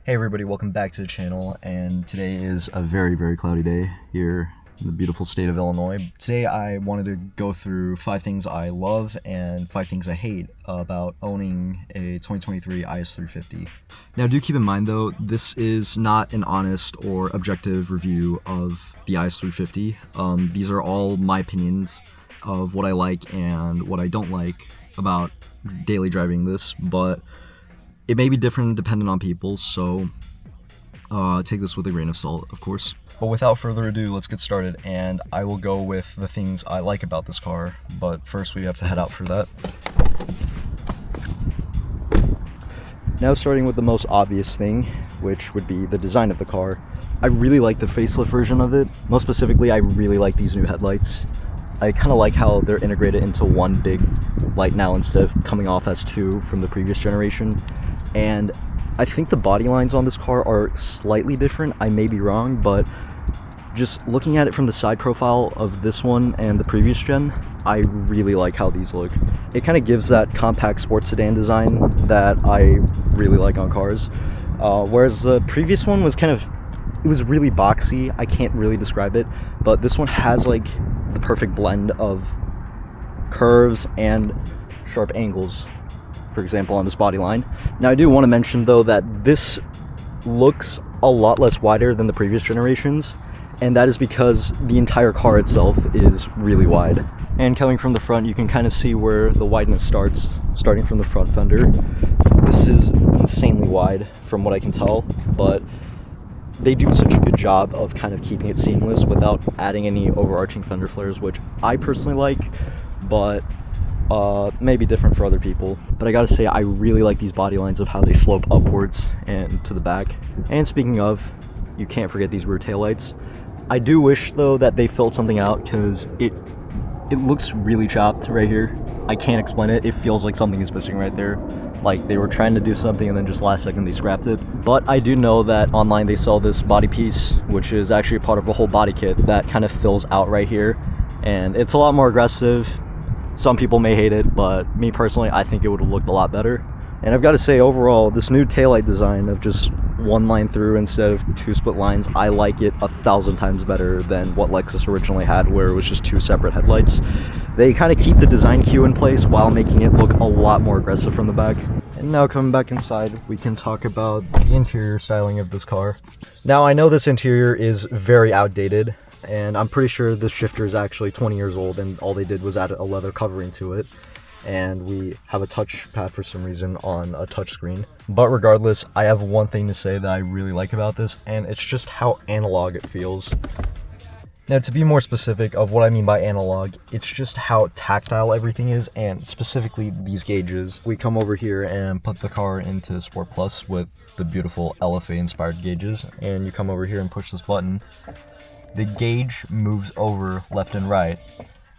Hey everybody, welcome back to the channel, and today is a very cloudy day here in the beautiful state of Illinois. Today I wanted to go through 5 things I love and 5 things I hate about owning a 2023 IS350. Now do keep in mind though, this is not an honest or objective review of the IS350. These are all my opinions of what I like and what I don't like about daily driving this, but it may be different depending on people, so take this with a grain of salt, of course. But without further ado, let's get started, and I will go with the things I like about this car, but first we have to head out for that. Now starting with the most obvious thing, which would be the design of the car. I really like the facelift version of it. Most specifically, I really like these new headlights. I kind of like how they're integrated into one big light now instead of coming off as 2 from the previous generation. And I think the body lines on this car are slightly different. I may be wrong, but just looking at it from the side profile of this one and the previous gen, I really like how these look. It kind of gives that compact sports sedan design that I really like on cars. Whereas the previous one was it was really boxy. I can't really describe it, but this one has like the perfect blend of curves and sharp angles, for example, on this body line. Now I do want to mention though that this looks a lot less wider than the previous generations, and that is because the entire car itself is really wide. And coming from the front, you can kind of see where the wideness starts, starting from the front fender. This is insanely wide from what I can tell, but they do such a good job of kind of keeping it seamless without adding any overarching fender flares, which I personally like, but may be different for other people. But I gotta say, I really like these body lines of how they slope upwards and to the back. And speaking of, you can't forget these rear taillights. I do wish though that they filled something out, because it looks really chopped right here. I can't explain it. It feels like something is missing right there. Like they were trying to do something and then just last second they scrapped it. But I do know that online they sell this body piece, which is actually a part of a whole body kit that kind of fills out right here. And it's a lot more aggressive. Some people may hate it, but me personally, I think it would have looked a lot better. And I've got to say, overall, this new taillight design of just one line through instead of 2 split lines, I like it 1,000 times better than what Lexus originally had, where it was just 2 separate headlights. They kind of keep the design cue in place while making it look a lot more aggressive from the back. And now coming back inside, we can talk about the interior styling of this car. Now I know this interior is very outdated, and I'm pretty sure this shifter is actually 20 years old, and all they did was add a leather covering to it. And we have a touchpad for some reason on a touchscreen. But regardless, I have one thing to say that I really like about this, and it's just how analog it feels. Now, to be more specific of what I mean by analog, it's just how tactile everything is, and specifically these gauges. We come over here and put the car into Sport Plus with the beautiful LFA inspired gauges, and you come over here and push this button. The gauge moves over left and right.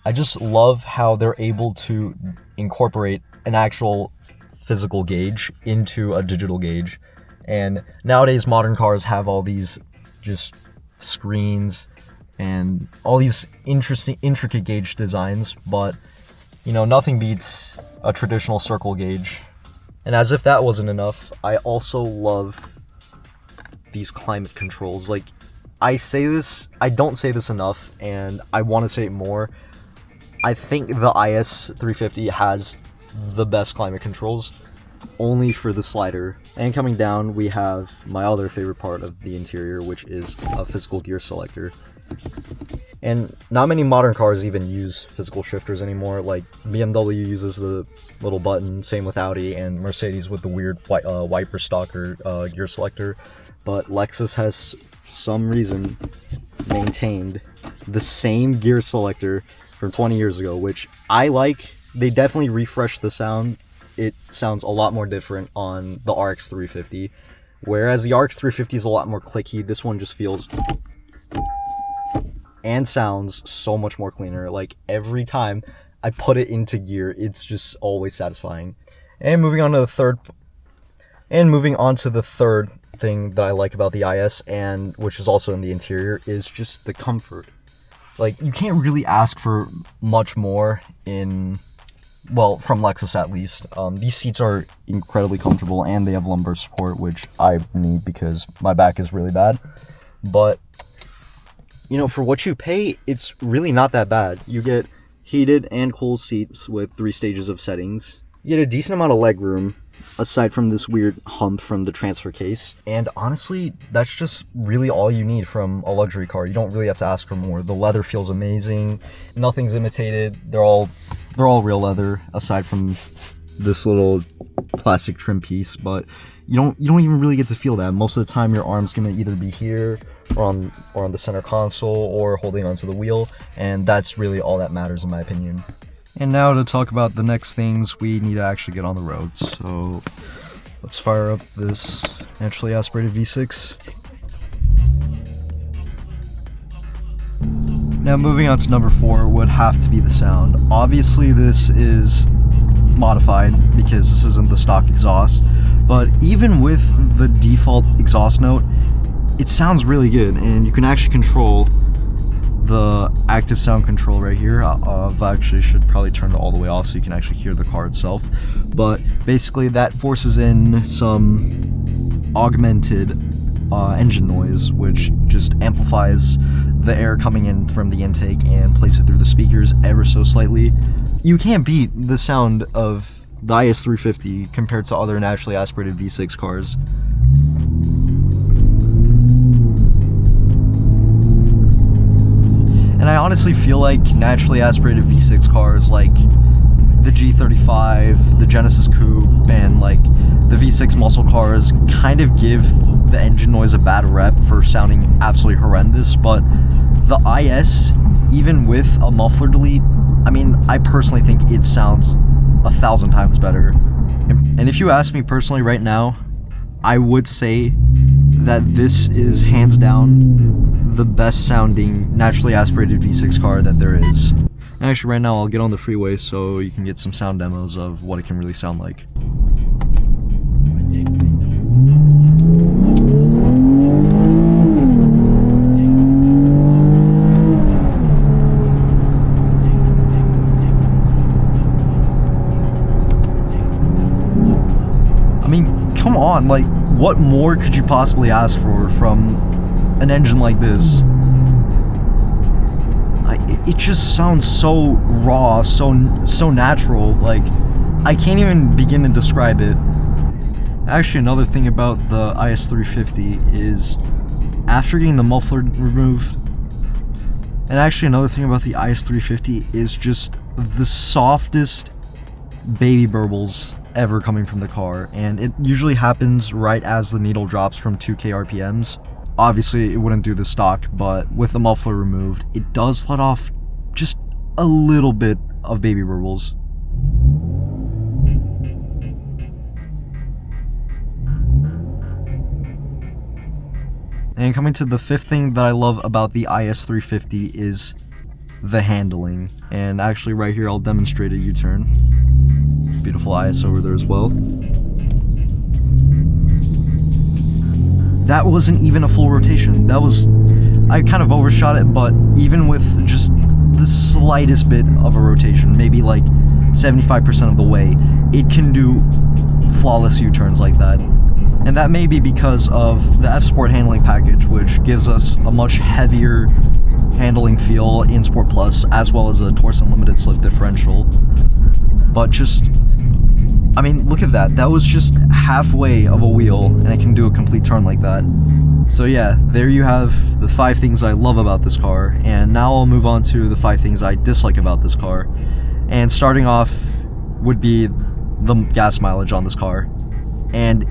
I just love how they're able to incorporate an actual physical gauge into a digital gauge. And nowadays modern cars have all these just screens and all these intricate gauge designs, but you know, nothing beats a traditional circle gauge. And as if that wasn't enough, I also love these climate controls. Like, I don't say this enough, and I want to say it more. I think the IS350 has the best climate controls, only for the slider. And coming down, we have my other favorite part of the interior, which is a physical gear selector. And not many modern cars even use physical shifters anymore. Like BMW uses the little button, same with Audi, and Mercedes with the weird wiper stalker gear selector. But Lexus has, for some reason, maintained the same gear selector from 20 years ago, which I like. They definitely refreshed the sound. It sounds a lot more different on the RX 350, whereas the RX 350 is a lot more clicky. This one just feels and sounds so much more cleaner. Like, every time I put it into gear, it's just always satisfying. And moving on to the third thing that I like about the IS, and which is also in the interior, is just the comfort. Like, you can't really ask for much more in well, from Lexus at least. These seats are incredibly comfortable, and they have lumbar support, which I need because my back is really bad. But, you know, for what you pay, it's really not that bad. You get heated and cool seats with 3 stages of settings. You get a decent amount of leg room, aside from this weird hump from the transfer case. And honestly, that's just really all you need from a luxury car. You don't really have to ask for more. The leather feels amazing. Nothing's imitated. They're all real leather, aside from this little plastic trim piece. But you don't even really get to feel that. Most of the time, your arm's gonna either be here or on the center console or holding onto the wheel, and that's really all that matters in my opinion. And now to talk about the next things we need to actually get on the road. So let's fire up this naturally aspirated V6. Now moving on to number 4 would have to be the sound. Obviously this is modified because this isn't the stock exhaust, but even with the default exhaust note, it sounds really good, and you can actually control the active sound control right here. I actually should probably turn it all the way off so you can actually hear the car itself. But basically that forces in some augmented engine noise, which just amplifies the air coming in from the intake and plays it through the speakers ever so slightly. You can't beat the sound of the IS350 compared to other naturally aspirated V6 cars. And I honestly feel like naturally aspirated V6 cars like the G35, the Genesis Coupe, and like the V6 muscle cars kind of give the engine noise a bad rep for sounding absolutely horrendous, but the IS, even with a muffler delete, I mean, I personally think it sounds 1,000 times better. And if you ask me personally right now, I would say that this is hands down the best sounding naturally aspirated V6 car that there is. Actually, right now I'll get on the freeway so you can get some sound demos of what it can really sound like. I mean, come on, like, what more could you possibly ask for from an engine like this? It just sounds so raw, so natural. Like, I can't even begin to describe it. Actually, another thing about the IS350 is after getting the muffler removed, and actually another thing about the IS350 is just the softest baby burbles ever coming from the car, and it usually happens right as the needle drops from 2k RPMs. Obviously, it wouldn't do the stock, but with the muffler removed, it does let off just a little bit of baby burbles. And coming to the 5th thing that I love about the IS350 is the handling. And actually right here, I'll demonstrate a U-turn. Beautiful IS over there as well. That wasn't even a full rotation. I kind of overshot it, but even with just the slightest bit of a rotation, maybe like 75% of the way, it can do flawless U-turns like that. And that may be because of the F-Sport handling package, which gives us a much heavier handling feel in Sport Plus, as well as a Torsen limited slip differential. But just, I mean, look at that. That was just halfway of a wheel, and it can do a complete turn like that. So yeah, there you have the 5 things I love about this car, and now I'll move on to the 5 things I dislike about this car. And starting off would be the gas mileage on this car. And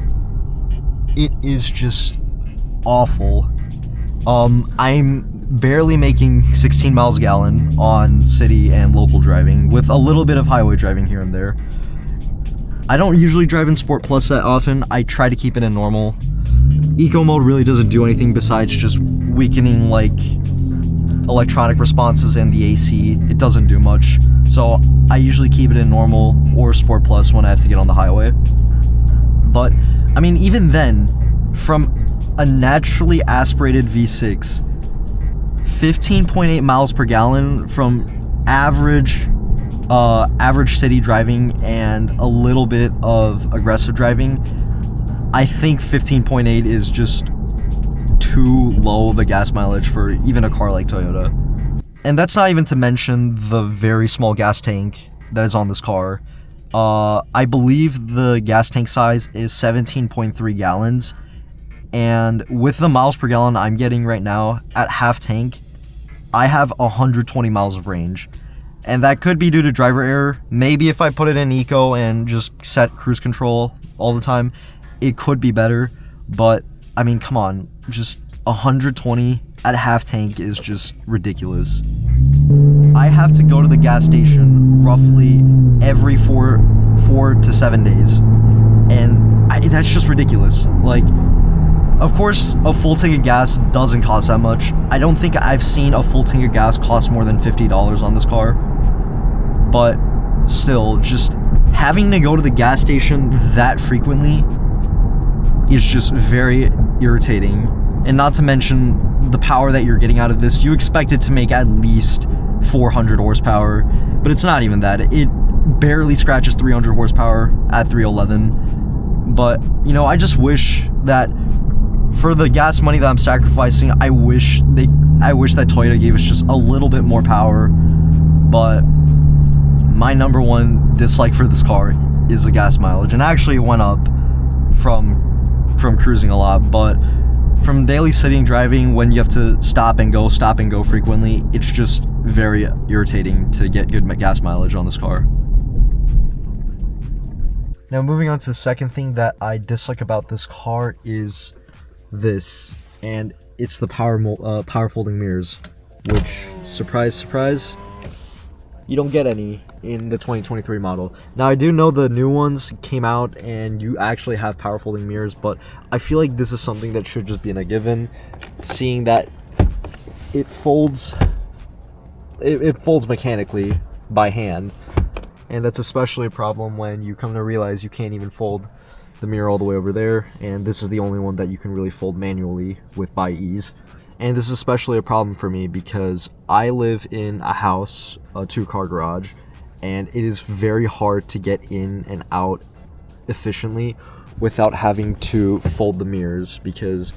it is just awful. I'm barely making 16 miles a gallon on city and local driving, with a little bit of highway driving here and there. I don't usually drive in Sport Plus that often. I try to keep it in normal. Eco mode really doesn't do anything besides just weakening like electronic responses and the AC. It doesn't do much. So I usually keep it in normal or Sport Plus when I have to get on the highway. But I mean, even then, from a naturally aspirated V6, 15.8 miles per gallon from average average city driving and a little bit of aggressive driving, I think 15.8 is just too low of a gas mileage for even a car like Toyota. And that's not even to mention the very small gas tank that is on this car. I believe the gas tank size is 17.3 gallons, and with the miles per gallon I'm getting right now at half tank, I have 120 miles of range. And that could be due to driver error. Maybe if I put it in eco and just set cruise control all the time, it could be better. But I mean, come on, just 120 at half tank is just ridiculous. I have to go to the gas station roughly every 4 to 7 days, and that's just ridiculous. Like, of course, a full tank of gas doesn't cost that much. I don't think I've seen a full tank of gas cost more than $50 on this car, but still, just having to go to the gas station that frequently is just very irritating. And not to mention the power that you're getting out of this. You expect it to make at least 400 horsepower, but it's not even that. It barely scratches 300 horsepower at 311. But, you know, I just wish that for the gas money that I'm sacrificing, I wish that Toyota gave us just a little bit more power. But my number one dislike for this car is the gas mileage, and actually it went up from cruising a lot, but from daily sitting driving, when you have to stop and go frequently, it's just very irritating to get good gas mileage on this car. Now, moving on to the second thing that I dislike about this car is this, and it's the power folding mirrors, which, surprise, surprise, you don't get any in the 2023 model. Now, I do know the new ones came out and you actually have power folding mirrors, but I feel like this is something that should just be in a given, seeing that it folds mechanically by hand, and that's especially a problem when you come to realize you can't even fold the mirror all the way over there, and this is the only one that you can really fold manually with by ease. And this is especially a problem for me because I live in a house, a 2-car garage, and it is very hard to get in and out efficiently without having to fold the mirrors, because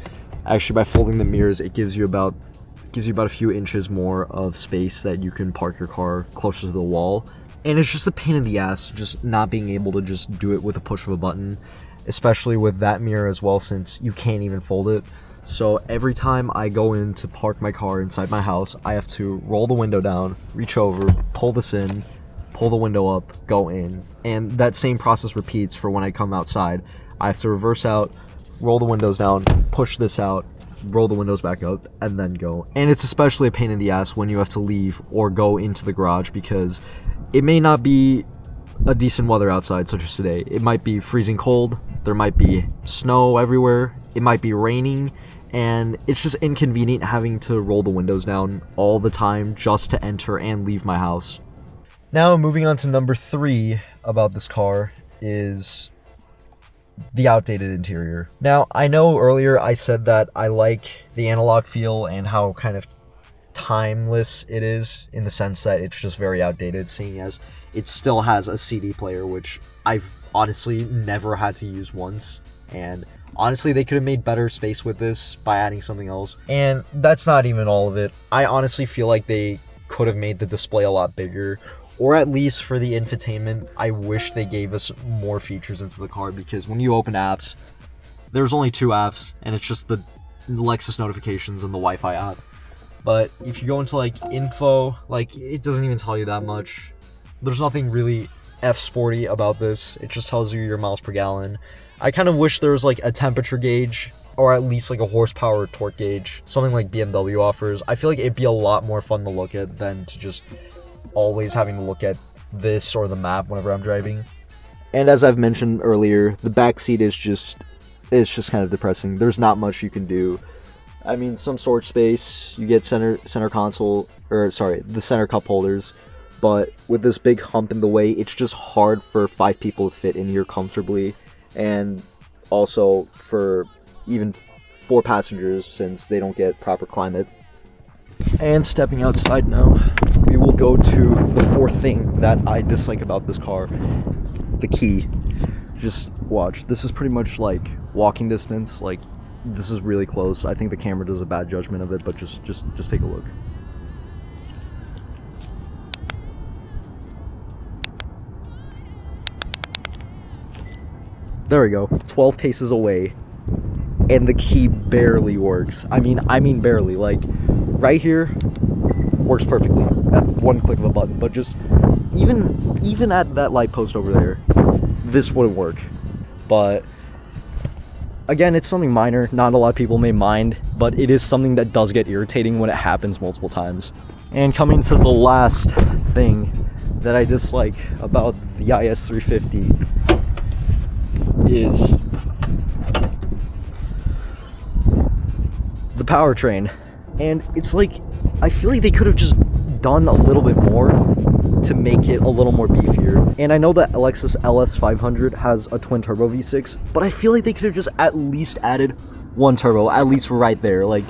actually by folding the mirrors it gives you about a few inches more of space that you can park your car closer to the wall. And it's just a pain in the ass just not being able to just do it with a push of a button, especially with that mirror as well, since you can't even fold it. So every time I go in to park my car inside my house, I have to roll the window down, reach over, pull this in, pull the window up, go in. And that same process repeats for when I come outside. I have to reverse out, roll the windows down, push this out, roll the windows back up, and then go. And it's especially a pain in the ass when you have to leave or go into the garage, because it may not be a decent weather outside, such as today. It might be freezing cold, there might be snow everywhere, it might be raining, and it's just inconvenient having to roll the windows down all the time just to enter and leave my house. Now, moving on to number 3 about this car is the outdated interior. Now, I know earlier I said that I like the analog feel and how kind of timeless it is, in the sense that it's just very outdated, seeing as it still has a CD player, which I've honestly never had to use once. And honestly, they could have made better space with this by adding something else. And that's not even all of it. I honestly feel like they could have made the display a lot bigger, or at least for the infotainment, I wish they gave us more features into the car, because when you open apps, there's only 2 apps, and it's just the Lexus notifications and the Wi-Fi app. But if you go into like info, like it doesn't even tell you that much. There's nothing really F-sporty about this. It just tells you your miles per gallon. I kind of wish there was like a temperature gauge, or at least like a horsepower or torque gauge, something like BMW offers. I feel like it'd be a lot more fun to look at than to just always having to look at this or the map whenever I'm driving. And as I've mentioned earlier, the back seat is just kind of depressing. There's not much you can do. I mean, some storage space, you get center console, or sorry, the center cup holders, but with this big hump in the way, it's just hard for 5 people to fit in here comfortably, and also for even 4 passengers, since they don't get proper climate. And stepping outside now, we will go to the fourth thing that I dislike about this car, the key. Just watch. This is pretty much like walking distance. Like, this is really close. I think the camera does a bad judgment of it, but just take a look. There we go. 12 paces away, and the key barely works. I mean barely. Like, right here works perfectly at one click of a button, but just even at that light post over there, this wouldn't work. But again, it's something minor. Not a lot of people may mind, but it is something that does get irritating when it happens multiple times. And coming to the last thing that I dislike about the IS350 is the powertrain. And it's like, I feel like they could have just done a little bit more to make it a little more beefier. And I know that Lexus LS500 has a twin turbo V6, but I feel like they could have just at least added one turbo, at least right there. Like,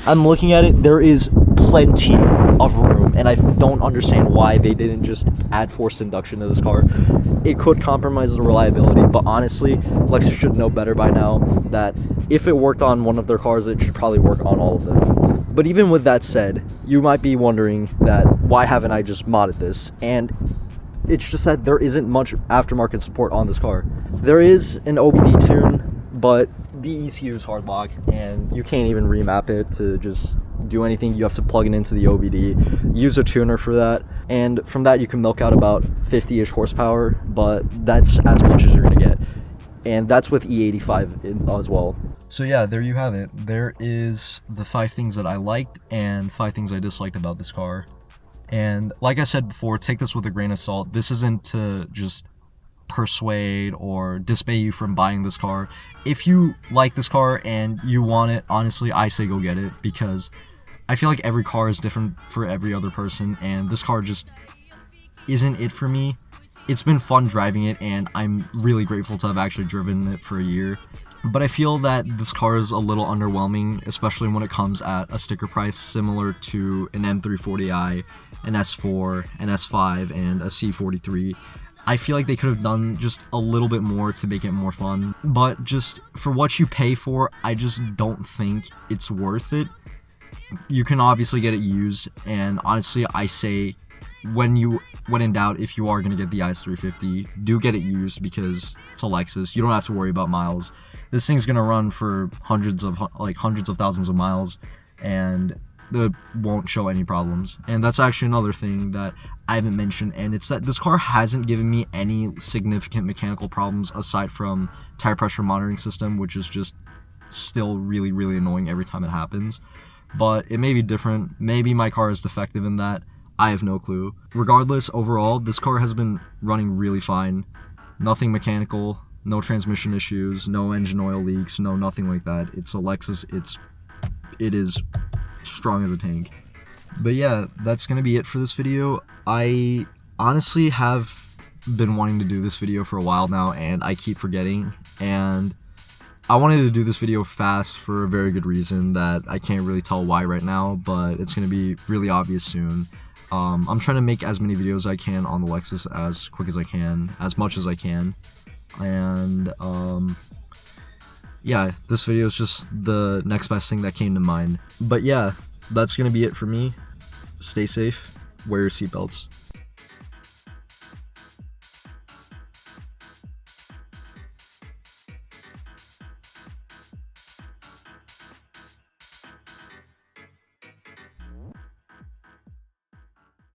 I'm looking at it, there is plenty of room, and I don't understand why they didn't just add forced induction to this car. It could compromise the reliability, but honestly, Lexus should know better by now that if it worked on one of their cars, it should probably work on all of them. But even with that said, you might be wondering that why haven't I just modded this? And it's just that there isn't much aftermarket support on this car. There is an OBD tune, but the ECU is hard lock, and you can't even remap it to just do anything. You have to plug it into the OBD, use a tuner for that, and from that you can milk out about 50-ish horsepower, but that's as much as you're gonna get. And that's with E85 as well. So yeah, there you have it. There is the 5 things that I liked and 5 things I disliked about this car. And like I said before, take this with a grain of salt. This isn't to just persuade or dissuade you from buying this car. If you like this car and you want it, honestly, I say go get it, because I feel like every car is different for every other person, and this car just isn't it for me. It's been fun driving it, and I'm really grateful to have actually driven it for a year. But I feel that this car is a little underwhelming, especially when it comes at a sticker price similar to an M340i, an S4, an S5, and a C43. I feel like they could have done just a little bit more to make it more fun. But just for what you pay for, I just don't think it's worth it. You can obviously get it used, and honestly, I say when in doubt, if you are going to get the IS350, do get it used, because it's a Lexus. You don't have to worry about miles. This thing's going to run for hundreds of thousands of miles, and it won't show any problems. And that's actually another thing that I haven't mentioned, and it's that this car hasn't given me any significant mechanical problems aside from tire pressure monitoring system, which is just still really annoying every time it happens. But it may be different. Maybe my car is defective in that. I have no clue. Regardless, overall, this car has been running really fine. Nothing mechanical, no transmission issues, no engine oil leaks, no nothing like that. It's a Lexus. It is strong as a tank. But yeah, that's gonna be it for this video. I honestly have been wanting to do this video for a while now, and I keep forgetting, and I wanted to do this video fast for a very good reason that I can't really tell why right now, but it's gonna be really obvious soon. I'm trying to make as many videos as I can on the Lexus as quick as I can, as much as I can, and yeah, this video is just the next best thing that came to mind. But yeah, that's gonna be it for me. Stay safe, wear your seatbelts.